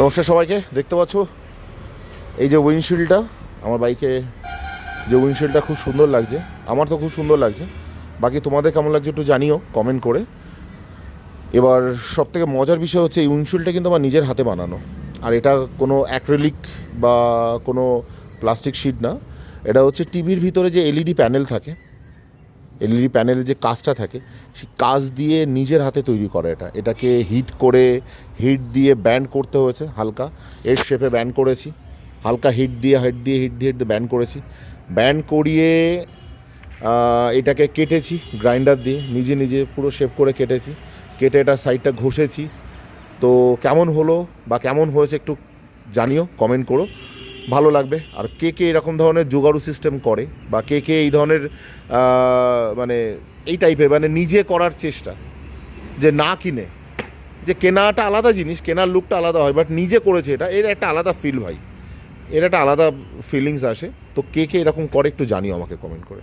নমস্কার সবাইকে। দেখতে পাচ্ছ এই যে উইন্ডশিল্ডটা, আমার বাইকে যে উইন্ডশিল্ডটা খুব সুন্দর লাগছে, আমার তো খুব সুন্দর লাগছে। বাকি তোমাদের কেমন লাগছে একটু জানিও কমেন্ট করে। এবার সবথেকে মজার বিষয় হচ্ছে এই উইন্ডশিল্ডটা কিন্তু আমার নিজের হাতে বানানো, আর এটা কোনো অ্যাক্রিলিক বা কোনো প্লাস্টিক শিট না। এটা হচ্ছে টিভির ভিতরে যে এলইডি প্যানেল থাকে, এলইডি প্যানেলের যে কাঁচটা থাকে, সেই কাঁচ দিয়ে নিজের হাতে তৈরি করা। এটাকে হিট দিয়ে ব্যান্ড করতে হয়েছে, হালকা এর শেপে ব্যান্ড করেছি, হালকা হিট দিয়ে ব্যান্ড করেছি। ব্যান্ড করিয়ে এটাকে কেটেছি গ্রাইন্ডার দিয়ে, নিজে পুরো শেপ করে কেটেছি। কেটে এটা সাইডটা ঘষেছি। তো কেমন হলো বা কেমন হয়েছে একটু জানিও, কমেন্ট করো, ভালো লাগবে। আর কে এরকম ধরনের জোগাড়ু সিস্টেম করে, বা কে এই ধরনের মানে এই টাইপের মানে নিজে করার চেষ্টা, যে না কিনে, যে কেনাটা আলাদা জিনিস, কেনার লুকটা আলাদা হয়, বাট নিজে করেছে এটা, এর একটা আলাদা ফিল ভাই, এর একটা আলাদা ফিলিংস আসে। তো কে এরকম করে একটু জানিও আমাকে কমেন্ট করে।